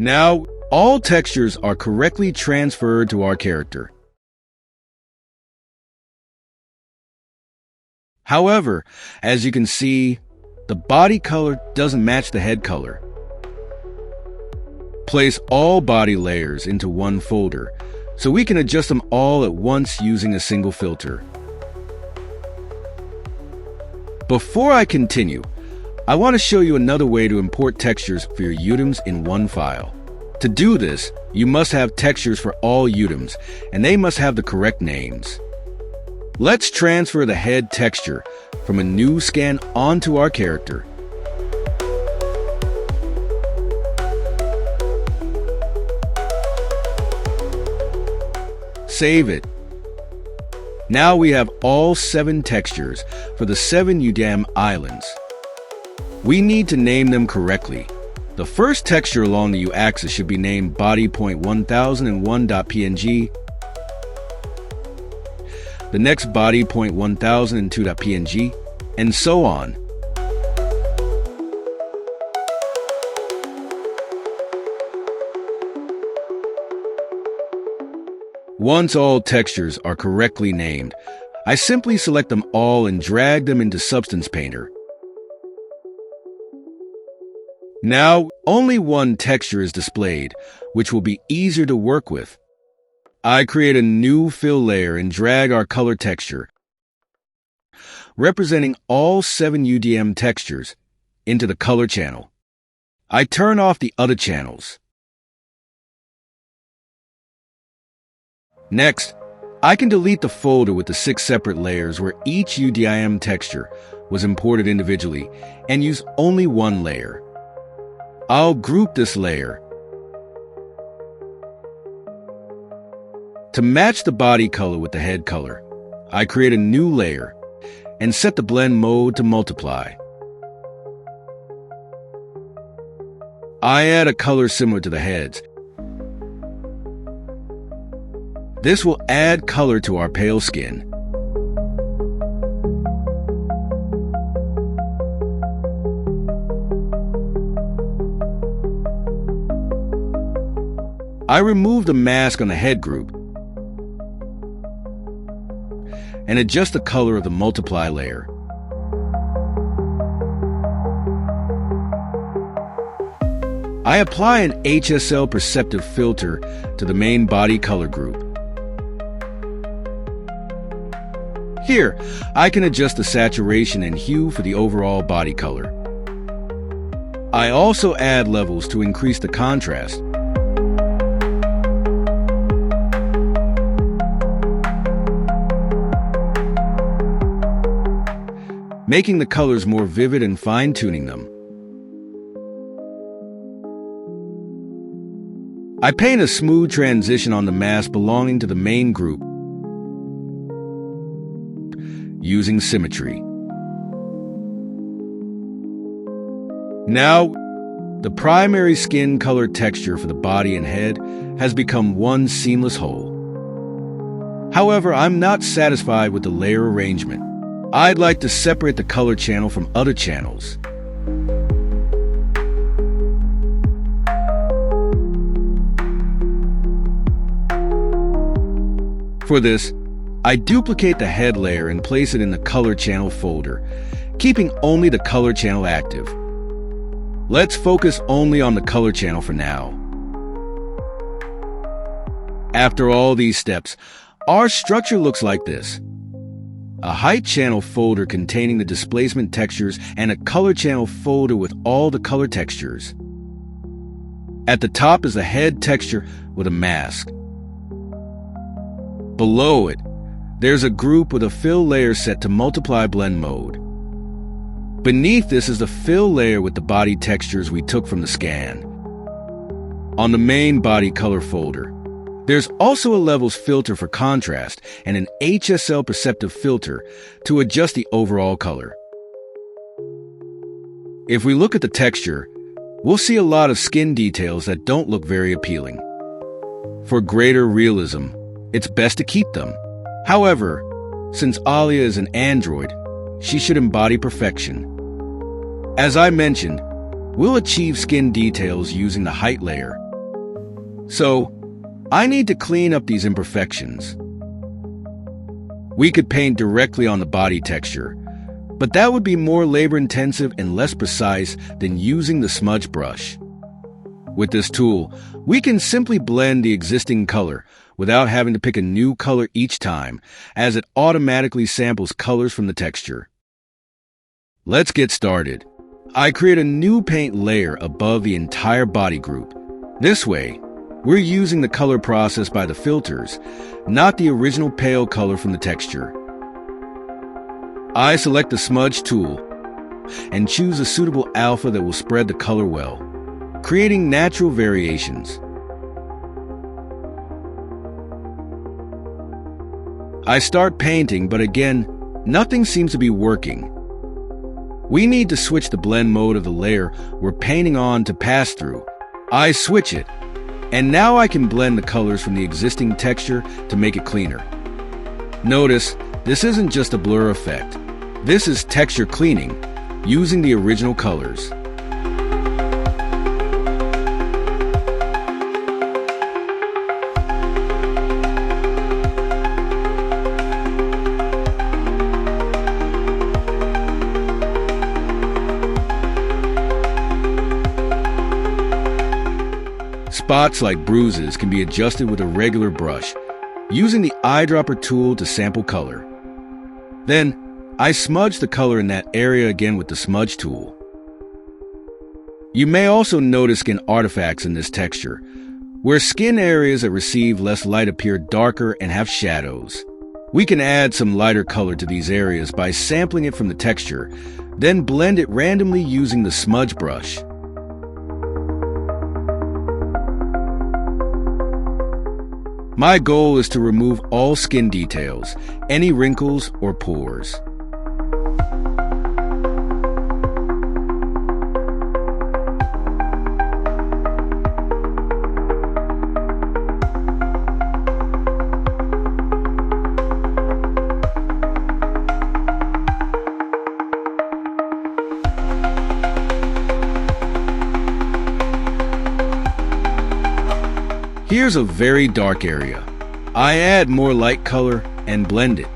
Now, all textures are correctly transferred to our character. However, as you can see, the body color doesn't match the head color. Place all body layers into one folder, so we can adjust them all at once using a single filter. Before I continue, I want to show you another way to import textures for your UDIMs in one file. To do this, you must have textures for all UDIMs, and they must have the correct names. Let's transfer the head texture from a new scan onto our character. Save it. Now we have all 7 textures for the 7 UDIM islands. We need to name them correctly. The first texture along the U-axis should be named body.1001.png. The next body.1002.png, and so on. Once all textures are correctly named, I simply select them all and drag them into Substance Painter. Now, only one texture is displayed, which will be easier to work with. I create a new fill layer and drag our color texture, representing all 7 UDIM textures, into the color channel. I turn off the other channels. Next, I can delete the folder with the 6 separate layers where each UDIM texture was imported individually and use only one layer. I'll group this layer. To match the body color with the head color, I create a new layer and set the blend mode to multiply. I add a color similar to the heads. This will add color to our pale skin. I remove the mask on the head group and adjust the color of the multiply layer. I apply an HSL perceptive filter to the main body color group. Here, I can adjust the saturation and hue for the overall body color. I also add levels to increase the contrast. Making the colors more vivid and fine-tuning them. I paint a smooth transition on the mask belonging to the main group using symmetry. Now, the primary skin color texture for the body and head has become one seamless whole. However, I'm not satisfied with the layer arrangement. I'd like to separate the color channel from other channels. For this, I duplicate the head layer and place it in the color channel folder, keeping only the color channel active. Let's focus only on the color channel for now. After all these steps, our structure looks like this. A height channel folder containing the displacement textures and a color channel folder with all the color textures. At the top is a head texture with a mask. Below it, there's a group with a fill layer set to multiply blend mode. Beneath this is the fill layer with the body textures we took from the scan. On the main body color folder, there's also a levels filter for contrast and an HSL perceptive filter to adjust the overall color. If we look at the texture, we'll see a lot of skin details that don't look very appealing. For greater realism, it's best to keep them. However, since Alia is an android, she should embody perfection. As I mentioned, we'll achieve skin details using the height layer, So, I need to clean up these imperfections. We could paint directly on the body texture, but that would be more labor-intensive and less precise than using the smudge brush. With this tool, we can simply blend the existing color without having to pick a new color each time, as it automatically samples colors from the texture. Let's get started. I create a new paint layer above the entire body group. This way, we're using the color process by the filters, not the original pale color from the texture. I select the smudge tool and choose a suitable alpha that will spread the color well, creating natural variations. I start painting, but again, nothing seems to be working. We need to switch the blend mode of the layer we're painting on to pass through. I switch it, and now I can blend the colors from the existing texture to make it cleaner. Notice, this isn't just a blur effect. This is texture cleaning, using the original colors. Spots like bruises can be adjusted with a regular brush, using the eyedropper tool to sample color. Then, I smudge the color in that area again with the smudge tool. You may also notice skin artifacts in this texture, where skin areas that receive less light appear darker and have shadows. We can add some lighter color to these areas by sampling it from the texture, then blend it randomly using the smudge brush. My goal is to remove all skin details, any wrinkles or pores. Here's a very dark area. I add more light color and blend it.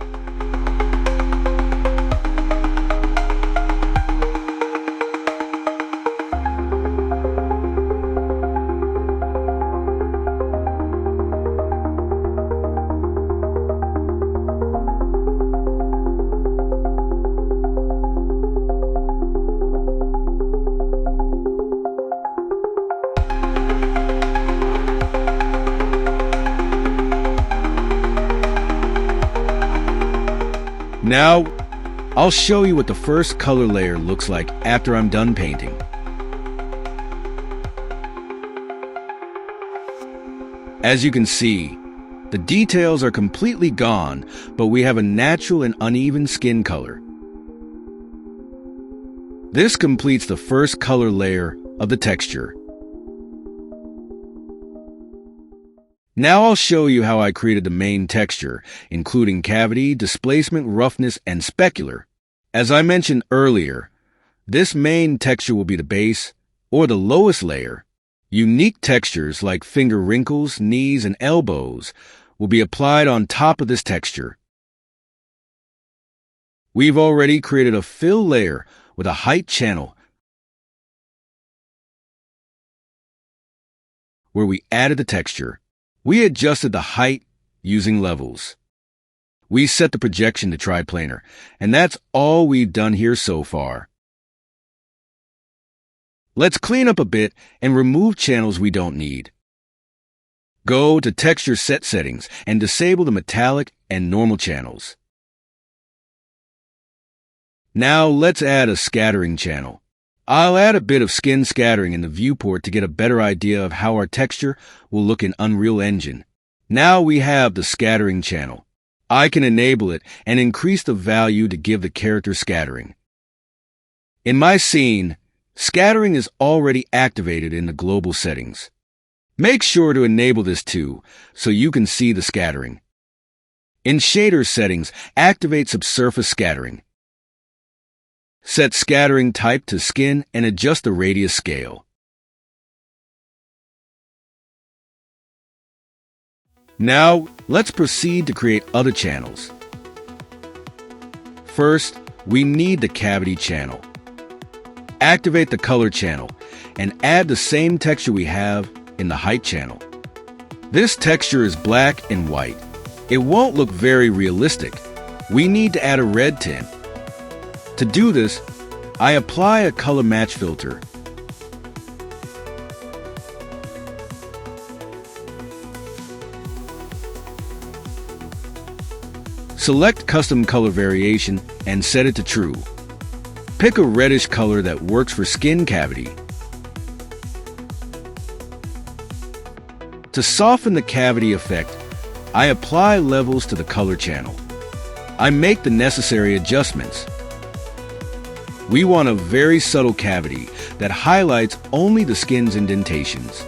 Now, I'll show you what the first color layer looks like after I'm done painting. As you can see, the details are completely gone, but we have a natural and uneven skin color. This completes the first color layer of the texture. Now I'll show you how I created the main texture, including cavity, displacement, roughness, and specular. As I mentioned earlier, this main texture will be the base, or the lowest layer. Unique textures like finger wrinkles, knees, and elbows will be applied on top of this texture. We've already created a fill layer with a height channel where we added the texture. We adjusted the height using levels. We set the projection to triplanar, and that's all we've done here so far. Let's clean up a bit and remove channels we don't need. Go to Texture Set Settings and disable the metallic and normal channels. Now let's add a scattering channel. I'll add a bit of skin scattering in the viewport to get a better idea of how our texture will look in Unreal Engine. Now we have the scattering channel. I can enable it and increase the value to give the character scattering. In my scene, scattering is already activated in the global settings. Make sure to enable this too, so you can see the scattering. In shader settings, activate subsurface scattering. Set scattering type to skin and adjust the radius scale. Now, let's proceed to create other channels. First, we need the cavity channel. Activate the color channel and add the same texture we have in the height channel. This texture is black and white. It won't look very realistic. We need to add a red tint. To do this, I apply a color match filter. Select Custom Color Variation and set it to True. Pick a reddish color that works for skin cavity. To soften the cavity effect, I apply levels to the color channel. I make the necessary adjustments. We want a very subtle cavity that highlights only the skin's indentations.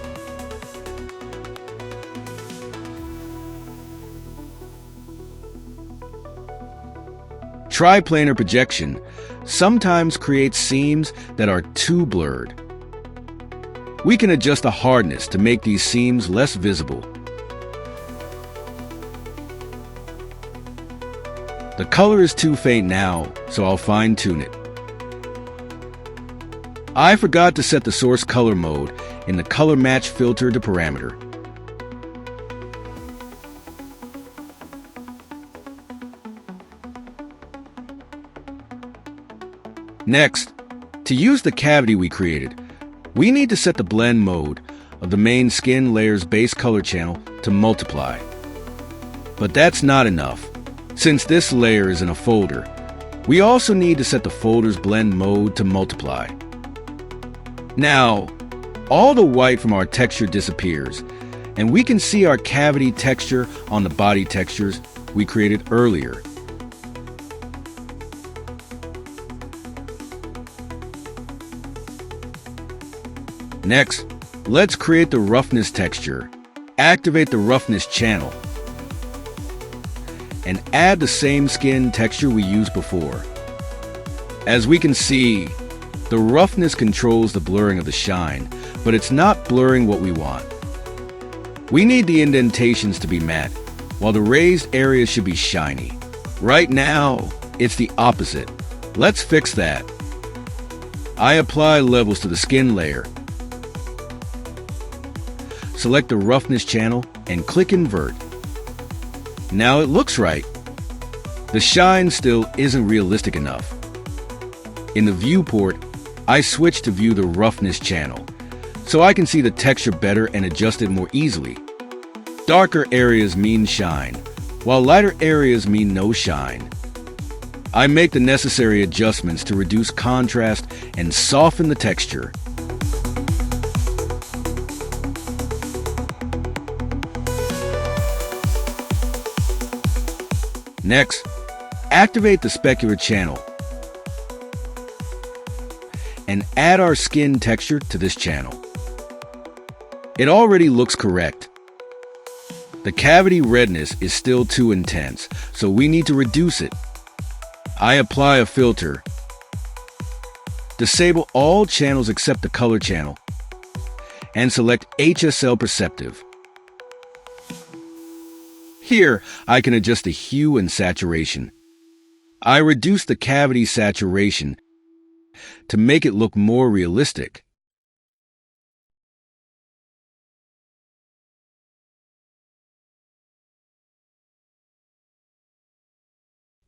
Triplanar projection sometimes creates seams that are too blurred. We can adjust the hardness to make these seams less visible. The color is too faint now, so I'll fine-tune it. I forgot to set the source color mode in the color match filter to parameter. Next, to use the cavity we created, we need to set the blend mode of the main skin layer's base color channel to multiply. But that's not enough. Since this layer is in a folder, we also need to set the folder's blend mode to multiply. Now, all the white from our texture disappears, and we can see our cavity texture on the body textures we created earlier. Next, let's create the roughness texture. Activate the roughness channel and add the same skin texture we used before. As we can see, the roughness controls the blurring of the shine, but it's not blurring what we want. We need the indentations to be matte, while the raised areas should be shiny. Right now, it's the opposite. Let's fix that. I apply levels to the skin layer. Select the roughness channel and click Invert. Now it looks right. The shine still isn't realistic enough. In the viewport, I switch to view the roughness channel, so I can see the texture better and adjust it more easily. Darker areas mean shine, while lighter areas mean no shine. I make the necessary adjustments to reduce contrast and soften the texture. Next, activate the specular channel and add our skin texture to this channel. It already looks correct. The cavity redness is still too intense, so we need to reduce it. I apply a filter. Disable all channels except the color channel and select HSL Perceptive. Here, I can adjust the hue and saturation. I reduce the cavity saturation to make it look more realistic.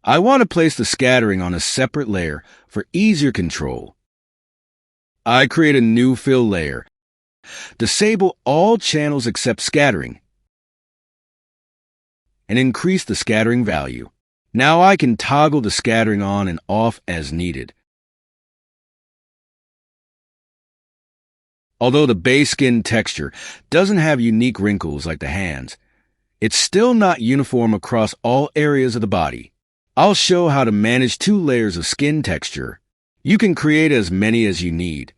I want to place the scattering on a separate layer for easier control. I create a new fill layer. Disable all channels except scattering and increase the scattering value. Now I can toggle the scattering on and off as needed. Although the base skin texture doesn't have unique wrinkles like the hands, it's still not uniform across all areas of the body. I'll show how to manage 2 layers of skin texture. You can create as many as you need.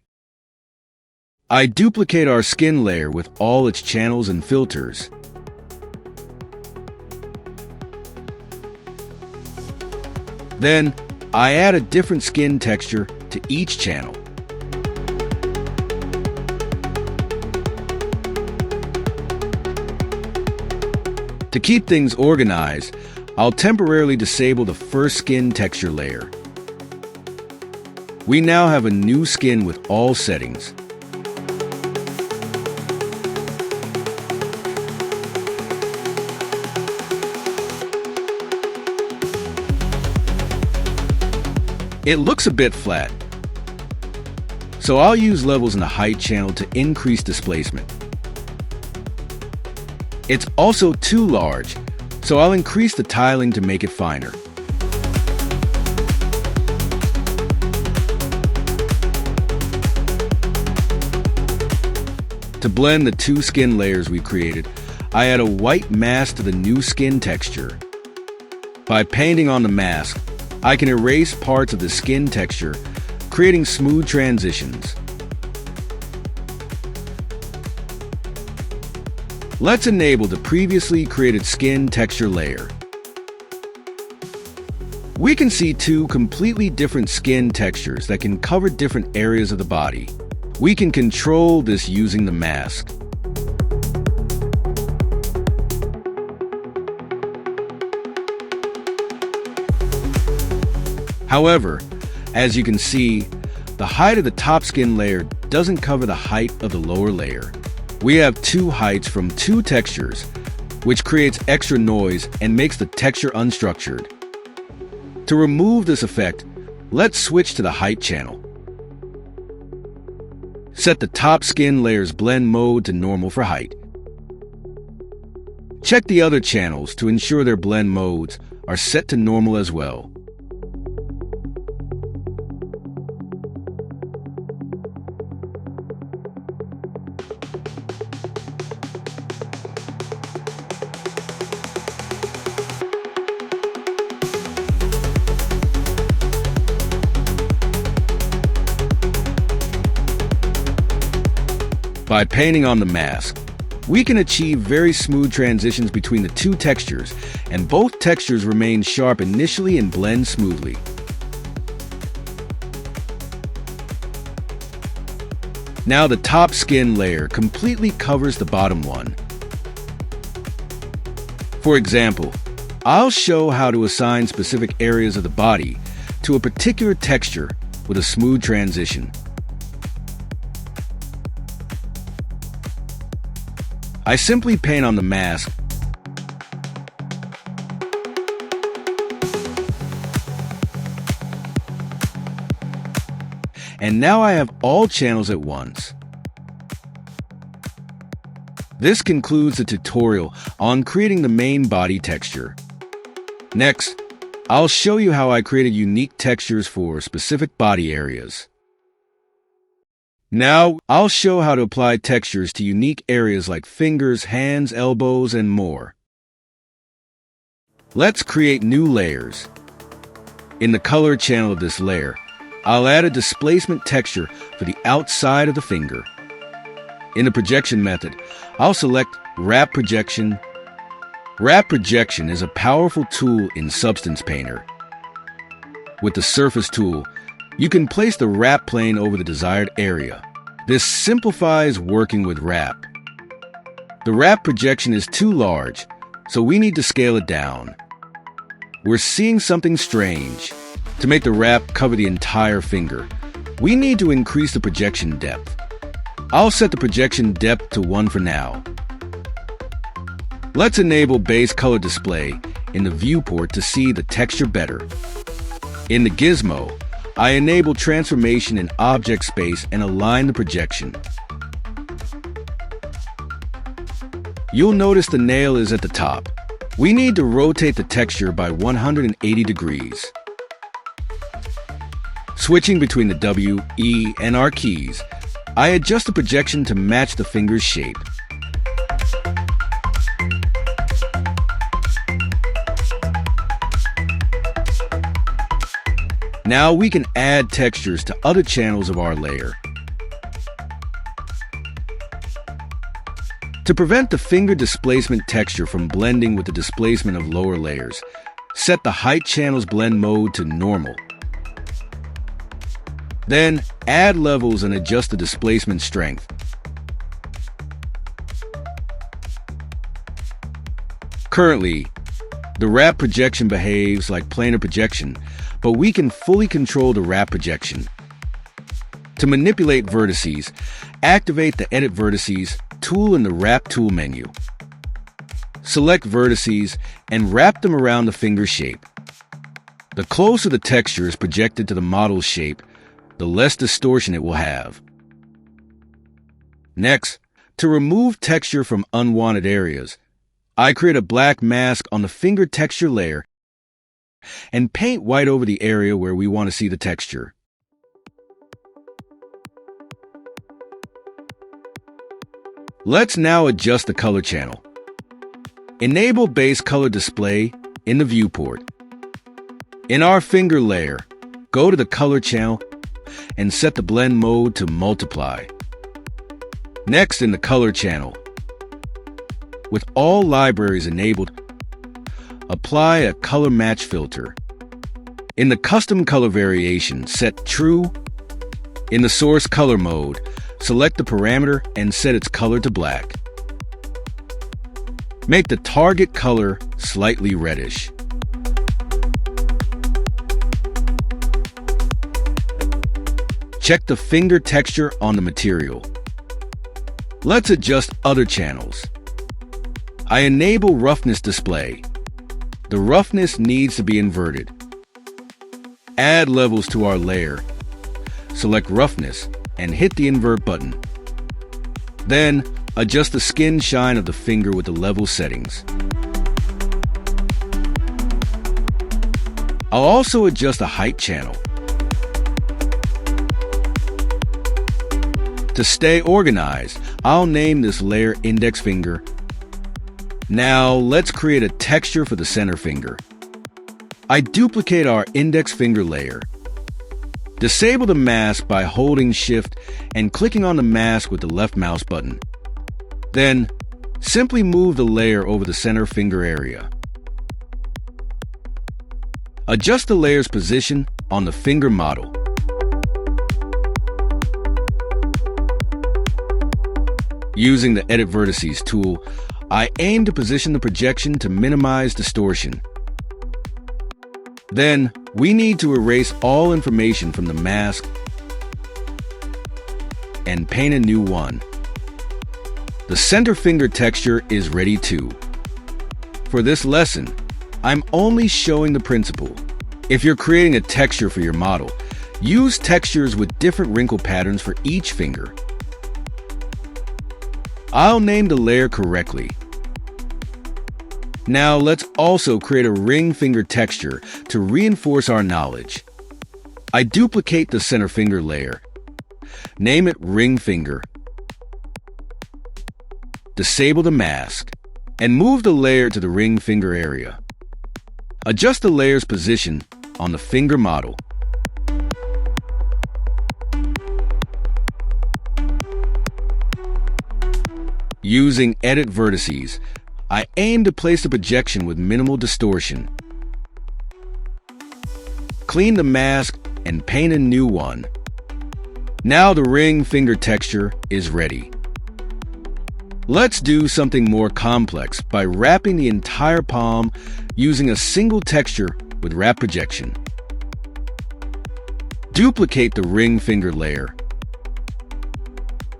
I duplicate our skin layer with all its channels and filters. Then, I add a different skin texture to each channel. To keep things organized, I'll temporarily disable the first skin texture layer. We now have a new skin with all settings. It looks a bit flat, so I'll use levels in the height channel to increase displacement. It's also too large, so I'll increase the tiling to make it finer. To blend the two skin layers we created, I add a white mask to the new skin texture. By painting on the mask, I can erase parts of the skin texture, creating smooth transitions. Let's enable the previously created skin texture layer. We can see two completely different skin textures that can cover different areas of the body. We can control this using the mask. However, as you can see, the height of the top skin layer doesn't cover the height of the lower layer. We have two heights from two textures, which creates extra noise and makes the texture unstructured. To remove this effect, let's switch to the height channel. Set the top skin layer's blend mode to normal for height. Check the other channels to ensure their blend modes are set to normal as well. By painting on the mask, we can achieve very smooth transitions between the two textures, and both textures remain sharp initially and blend smoothly. Now the top skin layer completely covers the bottom one. For example, I'll show how to assign specific areas of the body to a particular texture with a smooth transition. I simply paint on the mask and now I have all channels at once. This concludes the tutorial on creating the main body texture. Next, I'll show you how I created unique textures for specific body areas. Now, I'll show how to apply textures to unique areas like fingers, hands, elbows, and more. Let's create new layers. In the color channel of this layer, I'll add a displacement texture for the outside of the finger. In the projection method, I'll select Wrap Projection. Wrap Projection is a powerful tool in Substance Painter. With the Surface tool, you can place the wrap plane over the desired area. This simplifies working with wrap. The wrap projection is too large, so we need to scale it down. We're seeing something strange. To make the wrap cover the entire finger, we need to increase the projection depth. I'll set the projection depth to 1 for now. Let's enable base color display in the viewport to see the texture better. In the gizmo, I enable transformation in object space and align the projection. You'll notice the nail is at the top. We need to rotate the texture by 180 degrees. Switching between the W, E, and R keys, I adjust the projection to match the finger's shape. Now we can add textures to other channels of our layer. To prevent the finger displacement texture from blending with the displacement of lower layers, set the height channel's blend mode to normal. Then add levels and adjust the displacement strength. Currently, the wrap projection behaves like planar projection, but we can fully control the wrap projection. To manipulate vertices, activate the Edit Vertices tool in the Wrap tool menu. Select vertices and wrap them around the finger shape. The closer the texture is projected to the model's shape, the less distortion it will have. Next, to remove texture from unwanted areas, I create a black mask on the finger texture layer and paint white over the area where we want to see the texture. Let's now adjust the color channel. Enable base color display in the viewport. In our finger layer, go to the color channel and set the blend mode to multiply. Next, in the color channel, with all libraries enabled, apply a color match filter. In the custom color variation, set true. In the source color mode, select the parameter and set its color to black. Make the target color slightly reddish. Check the finger texture on the material. Let's adjust other channels. I enable roughness display. The roughness needs to be inverted. Add levels to our layer. Select roughness and hit the invert button. Then, adjust the skin shine of the finger with the level settings. I'll also adjust the height channel. To stay organized, I'll name this layer index finger. Now, let's create a texture for the center finger. I duplicate our index finger layer. Disable the mask by holding Shift and clicking on the mask with the left mouse button. Then, simply move the layer over the center finger area. Adjust the layer's position on the finger model. Using the Edit Vertices tool, I aim to position the projection to minimize distortion. Then, we need to erase all information from the mask and paint a new one. The center finger texture is ready too. For this lesson, I'm only showing the principle. If you're creating a texture for your model, use textures with different wrinkle patterns for each finger. I'll name the layer correctly. Now let's also create a ring finger texture to reinforce our knowledge. I duplicate the center finger layer. Name it ring finger. Disable the mask and move the layer to the ring finger area. Adjust the layer's position on the finger model. Using Edit Vertices, I aim to place the projection with minimal distortion. Clean the mask and paint a new one. Now the ring finger texture is ready. Let's do something more complex by wrapping the entire palm using a single texture with wrap projection. Duplicate the ring finger layer.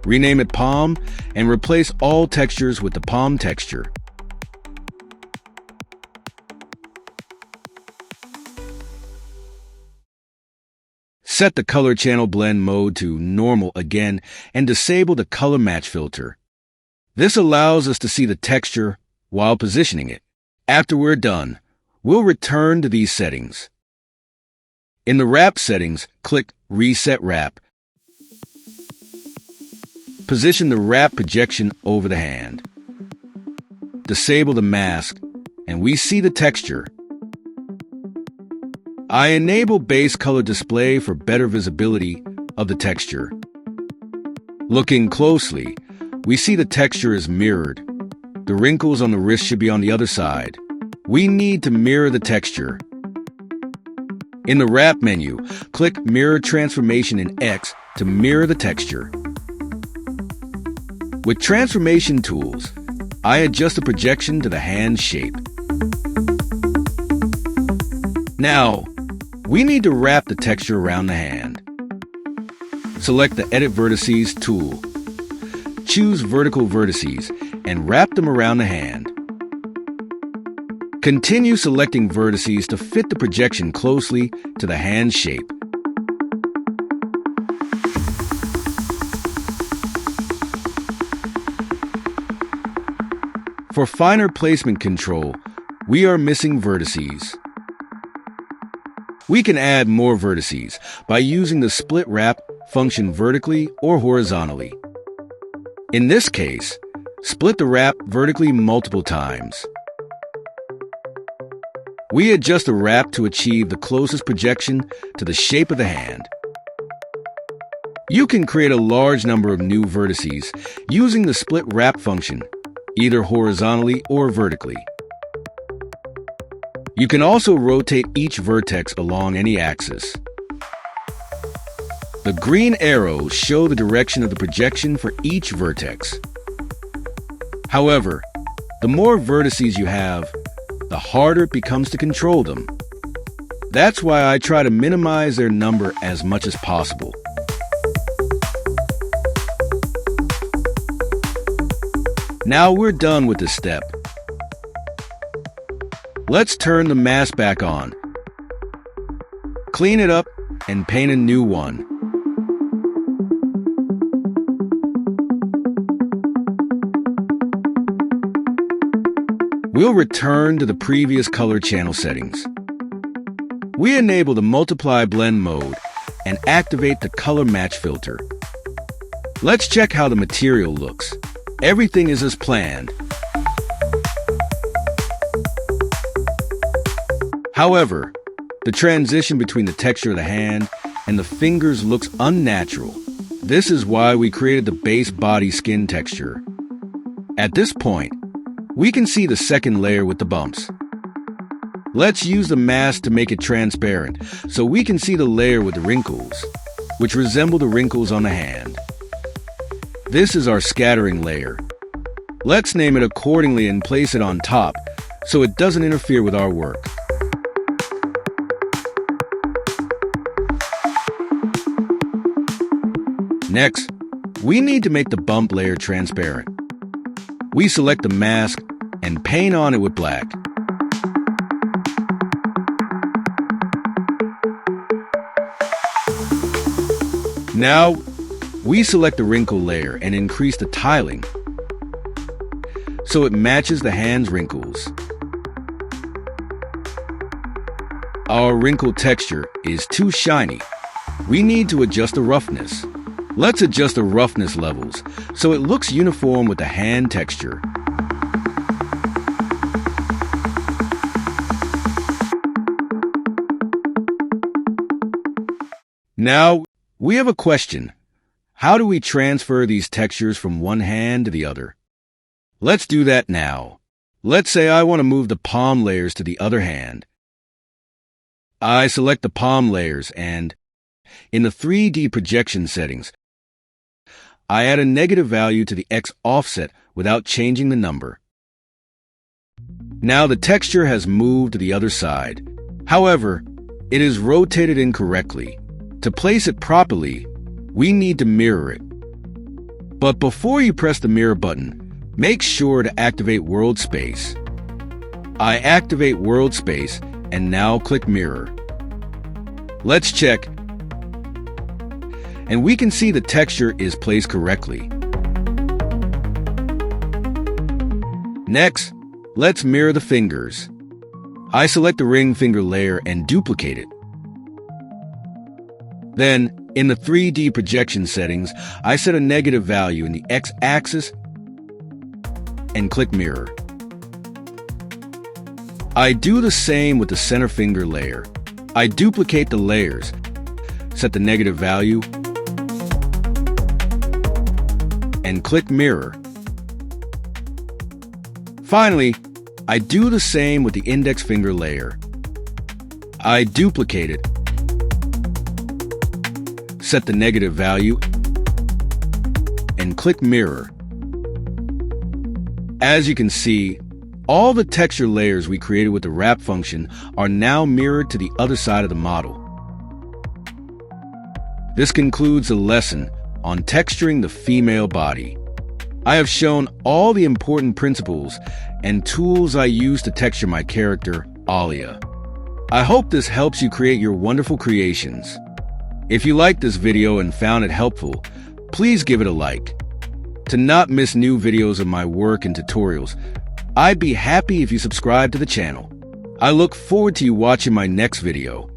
Rename it palm and replace all textures with the palm texture. Set the color channel blend mode to normal again and disable the color match filter. This allows us to see the texture while positioning it. After we're done, we'll return to these settings. In the wrap settings, click Reset Wrap. Position the wrap projection over the hand. Disable the mask, and we see the texture. I enable base color display for better visibility of the texture. Looking closely, we see the texture is mirrored. The wrinkles on the wrist should be on the other side. We need to mirror the texture. In the wrap menu, click Mirror Transformation in X to mirror the texture. With transformation tools, I adjust the projection to the hand shape. Now, we need to wrap the texture around the hand. Select the Edit Vertices tool. Choose Vertical Vertices and wrap them around the hand. Continue selecting vertices to fit the projection closely to the hand shape. For finer placement control, we are missing vertices. We can add more vertices by using the split wrap function vertically or horizontally. In this case, split the wrap vertically multiple times. We adjust the wrap to achieve the closest projection to the shape of the hand. You can create a large number of new vertices using the split wrap function, either horizontally or vertically. You can also rotate each vertex along any axis. The green arrows show the direction of the projection for each vertex. However, the more vertices you have, the harder it becomes to control them. That's why I try to minimize their number as much as possible. Now we're done with this step. Let's turn the mask back on. Clean it up and paint a new one. We'll return to the previous color channel settings. We enable the Multiply Blend mode and activate the Color Match filter. Let's check how the material looks. Everything is as planned. However, the transition between the texture of the hand and the fingers looks unnatural. This is why we created the base body skin texture. At this point, we can see the second layer with the bumps. Let's use the mask to make it transparent so we can see the layer with the wrinkles, which resemble the wrinkles on the hand. This is our scattering layer. Let's name it accordingly and place it on top so it doesn't interfere with our work. Next, we need to make the bump layer transparent. We select the mask and paint on it with black. Now, we select the wrinkle layer and increase the tiling so it matches the hand's wrinkles. Our wrinkle texture is too shiny. We need to adjust the roughness. Let's adjust the roughness levels so it looks uniform with the hand texture. Now, we have a question. How do we transfer these textures from one hand to the other? Let's do that now. Let's say I want to move the palm layers to the other hand. I select the palm layers and, in the 3D projection settings, I add a negative value to the X offset without changing the number. Now the texture has moved to the other side. However, it is rotated incorrectly. To place it properly, we need to mirror it. But before you press the mirror button, make sure to activate World Space. I activate World Space and now click Mirror. Let's check. And we can see the texture is placed correctly. Next, let's mirror the fingers. I select the ring finger layer and duplicate it. Then, in the 3D projection settings, I set a negative value in the X-axis and click Mirror. I do the same with the center finger layer. I duplicate the layers, set the negative value, and click Mirror. Finally, I do the same with the index finger layer. I duplicate it, set the negative value, and click Mirror. As you can see, all the texture layers we created with the wrap function are now mirrored to the other side of the model. This concludes the lesson on texturing the female body. I have shown all the important principles and tools I use to texture my character, Alia. I hope this helps you create your wonderful creations. If you liked this video and found it helpful, please give it a like. To not miss new videos of my work and tutorials, I'd be happy if you subscribe to the channel. I look forward to you watching my next video.